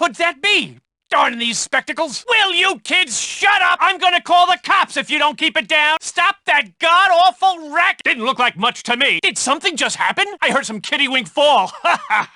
could that be? Darn these spectacles. Will you kids shut up? I'm gonna call the cops if you don't keep it down. Stop that god-awful racket. Didn't look like much to me. Did something just happen? I heard some kiddywink fall.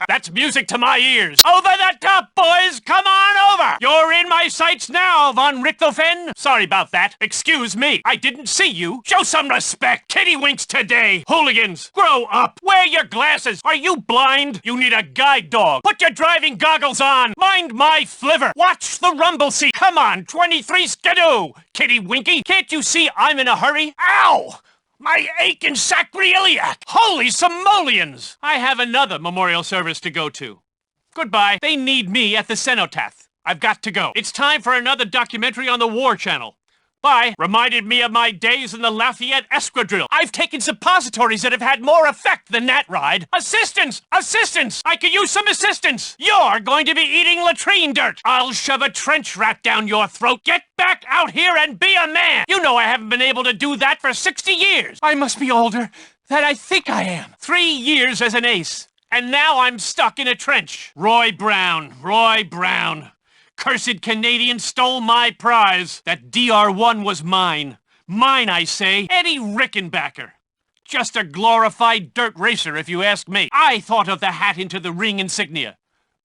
That's music to my ears. Over the top, boys. Come on over. You're in my sights now, von Richthofen. Sorry about that. Excuse me. I didn't see you. Show some respect. Kiddywinks today. Hooligans, grow up. Wear your glasses. Are you blind? You need a guide dog. Put your driving goggles on. Mind my flivver. Watch the rumble seat. Come on, 23 skidoo. Kitty Winky, can't you see I'm in a hurry? Ow! My aching sacroiliac. Holy simoleons! I have another memorial service to go to. Goodbye. They need me at the cenotaph. I've got to go. It's time for another documentary on the War Channel. Bye. Reminded me of my days in the Lafayette Escadrille. I've taken suppositories that have had more effect than that ride. Assistance! Assistance! I could use some assistance! You're going to be eating latrine dirt! I'll shove a trench rat down your throat. Get back out here and be a man! You know I haven't been able to do that for 60 years. I must be older than I think I am. 3 years as an ace. And now I'm stuck in a trench. Roy Brown. Roy Brown. Cursed Canadian stole my prize. That DR-1 was mine. Mine, I say. Eddie Rickenbacker. Just a glorified dirt racer, if you ask me. I thought of the hat into the ring insignia.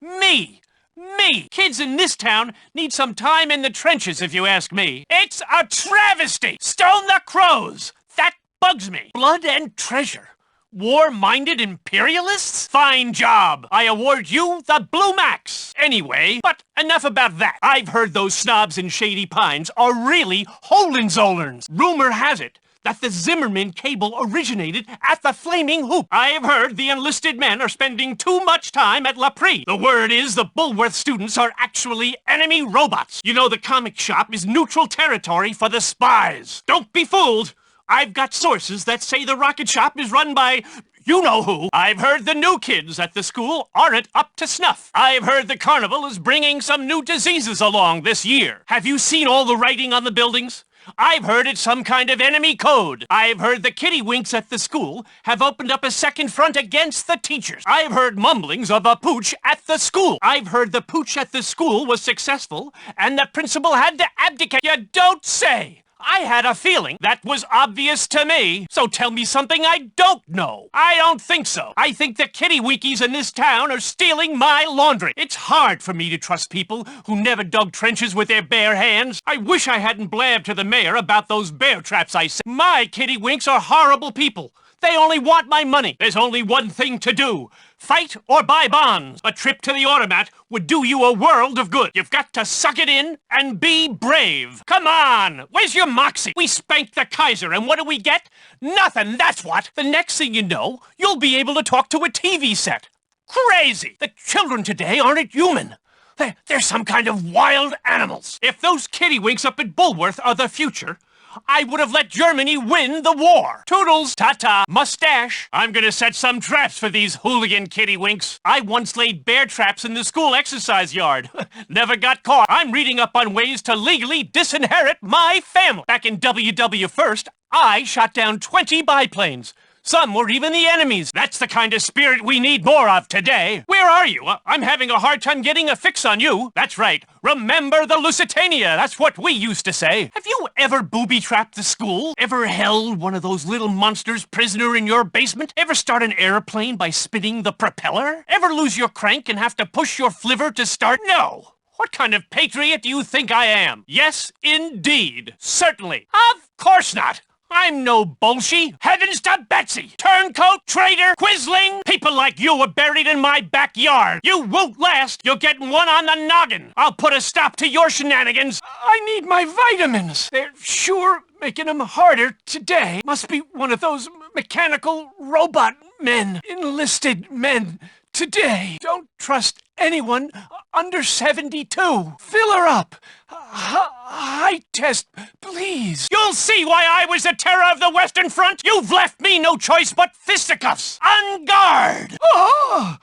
Me! Me! Kids in this town need some time in the trenches, if you ask me. It's a travesty! Stone the crows! That bugs me. Blood and treasure. War-minded imperialists? Fine job! I award you the Blue Max! Anyway, but enough about that. I've heard those snobs in Shady Pines are really Hohenzollerns. Rumor has it that the Zimmerman cable originated at the Flaming Hoop. I've heard the enlisted men are spending too much time at La Prix. The word is the Bulworth students are actually enemy robots. You know the comic shop is neutral territory for the spies. Don't be fooled! I've got sources that say the rocket shop is run by you-know-who. I've heard the new kids at the school aren't up to snuff. I've heard the carnival is bringing some new diseases along this year. Have you seen all the writing on the buildings? I've heard it's some kind of enemy code. I've heard the kiddywinks at the school have opened up a second front against the teachers. I've heard mumblings of a pooch at the school. I've heard the pooch at the school was successful and the principal had to abdicate. You don't say! I had a feeling that was obvious to me, so tell me something I don't know. I don't think so. I think the kiddywinkies in this town are stealing my laundry. It's hard for me to trust people who never dug trenches with their bare hands. I wish I hadn't blabbed to the mayor about those bear traps I set. My kiddywinks are horrible people. They only want my money. There's only one thing to do. Fight or buy bonds. A trip to the automat would do you a world of good. You've got to suck it in and be brave. Come on, where's your moxie? We spanked the Kaiser, and what do we get? Nothing, that's what. The next thing you know, you'll be able to talk to a TV set. Crazy! The children today aren't human. They're some kind of wild animals. If those kiddywinks up at Bulworth are the future, I would have let Germany win the war. Toodles, ta-ta, mustache. I'm gonna set some traps for these hooligan kiddywinks. I once laid bear traps in the school exercise yard. Never got caught. I'm reading up on ways to legally disinherit my family. Back in WW First, I shot down 20 biplanes. Some were even the enemies. That's the kind of spirit we need more of today. Where are you? I'm having a hard time getting a fix on you. That's right. Remember the Lusitania. That's what we used to say. Have you ever booby-trapped the school? Ever held one of those little monsters prisoner in your basement? Ever start an airplane by spinning the propeller? Ever lose your crank and have to push your flivver to start? No. What kind of patriot do you think I am? Yes, indeed. Certainly. Of course not. I'm no bullshit. Heavens to Betsy! Turncoat, traitor, quisling! People like you are buried in my backyard. You won't last. You're getting one on the noggin. I'll put a stop to your shenanigans. I need my vitamins. They're sure making them harder today. Must be one of those mechanical robot men. Enlisted men today. Don't trust anyone under 72. Fill her up. High test, please. You'll see why I was the terror of the Western Front. You've left me no choice but fisticuffs. On guard. Oh,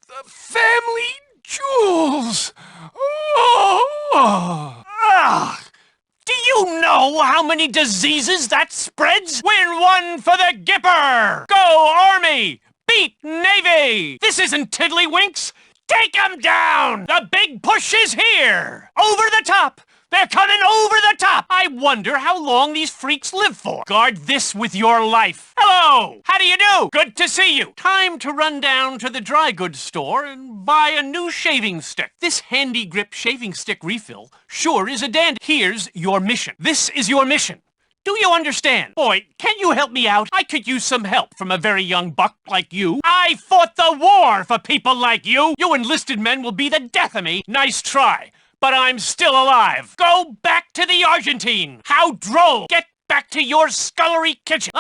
the family jewels. Oh. Ah. Do you know how many diseases that spreads? Win one for the Gipper. Go Army. Beat Navy! This isn't Tiddlywinks! Take 'em down! The big push is here! Over the top! They're coming over the top! I wonder how long these freaks live for. Guard this with your life. Hello! How do you do? Good to see you. Time to run down to the dry goods store and buy a new shaving stick. This handy grip shaving stick refill sure is a dandy. Here's your mission. This is your mission. Do you understand? Boy, can you help me out? I could use some help from a very young buck like you. I fought the war for people like you. You enlisted men will be the death of me. Nice try. But I'm still alive. Go back to the Argentine. How droll. Get back to your scullery kitchen.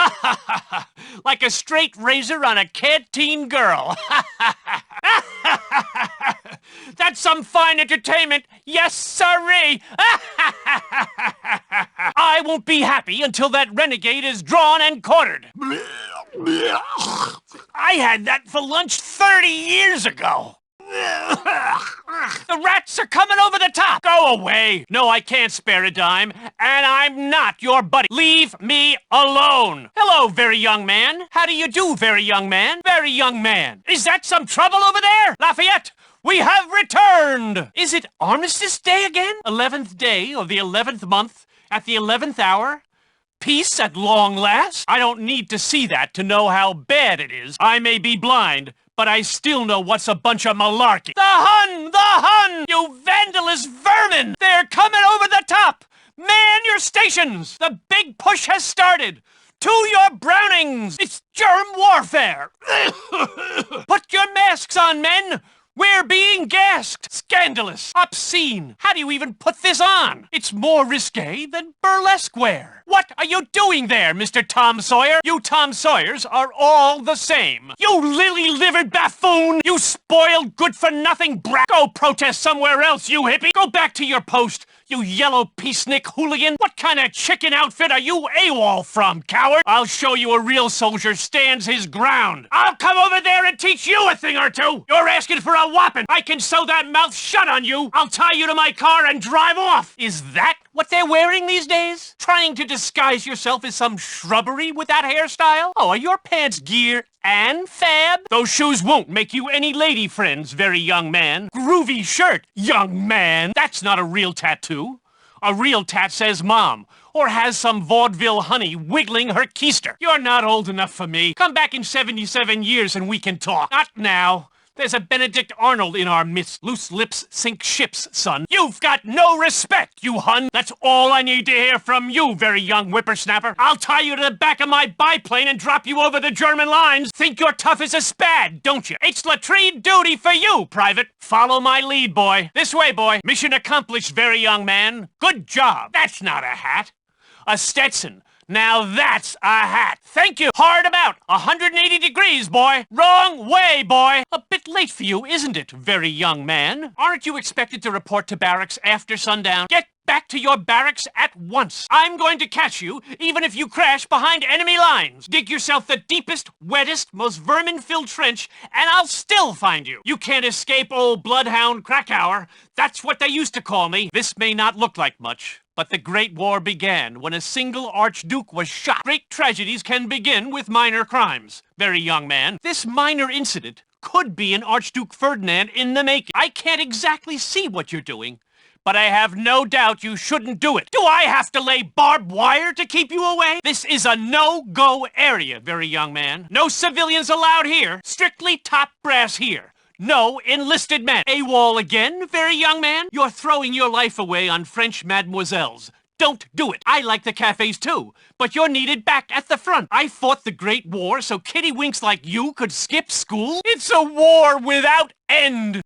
Like a straight razor on a canteen girl. That's some fine entertainment. Yes, sirree. I won't be happy until that renegade is drawn and quartered. I had that for lunch 30 years ago. The rats are coming over the top! Go away! No, I can't spare a dime, and I'm not your buddy. Leave me alone! Hello, very young man. How do you do, very young man? Very young man. Is that some trouble over there? Lafayette, we have returned! Is it Armistice Day again? 11th day of the 11th month, at the 11th hour? Peace at long last? I don't need to see that to know how bad it is. I may be blind, but I still know what's a bunch of malarkey. The Hun! The Hun! You vandalous vermin! They're coming over the top! Man your stations! The big push has started! To your Brownings! It's germ warfare! Put your masks on, men! We're being gassed! Scandalous! Obscene! How do you even put this on? It's more risque than burlesque wear. What are you doing there, Mr. Tom Sawyer? You Tom Sawyers are all the same. You lily-livered buffoon! You spoiled good-for-nothing brat! Go protest somewhere else, you hippie! Go back to your post, you yellow peacenik hooligan! What kind of chicken outfit are you AWOL from, coward? I'll show you a real soldier stands his ground. I'll come over there and teach you a thing or two! You're asking for a whopping! I can sew that mouth shut on you! I'll tie you to my car and drive off! Is that what they're wearing these days? Trying to disguise yourself as some shrubbery with that hairstyle? Oh, are your pants gear and fab? Those shoes won't make you any lady friends, very young man. Groovy shirt, young man. That's not a real tattoo. A real tat says mom, or has some vaudeville honey wiggling her keister. You're not old enough for me. Come back in 77 years and we can talk. Not now. There's a Benedict Arnold in our midst. Loose lips sink ships, son. You've got no respect, you Hun. That's all I need to hear from you, very young whippersnapper. I'll tie you to the back of my biplane and drop you over the German lines. Think you're tough as a spad, don't you? It's latrine duty for you, Private. Follow my lead, boy. This way, boy. Mission accomplished, very young man. Good job. That's not a hat. A Stetson. Now that's a hat. Thank you. Hard about. 180 degrees, boy. Wrong way, boy. A bit late for you, isn't it, very young man? Aren't you expected to report to barracks after sundown? Get back to your barracks at once. I'm going to catch you, even if you crash behind enemy lines. Dig yourself the deepest, wettest, most vermin-filled trench, and I'll still find you. You can't escape old bloodhound Krakauer. That's what they used to call me. This may not look like much, but the Great War began when a single archduke was shot. Great tragedies can begin with minor crimes, very young man. This minor incident could be an Archduke Ferdinand in the making. I can't exactly see what you're doing, but I have no doubt you shouldn't do it. Do I have to lay barbed wire to keep you away? This is a no-go area, very young man. No civilians allowed here. Strictly top brass here. No enlisted men. AWOL again, very young man? You're throwing your life away on French mademoiselles. Don't do it. I like the cafes too, but you're needed back at the front. I fought the Great War so kiddywinks like you could skip school. It's a war without end.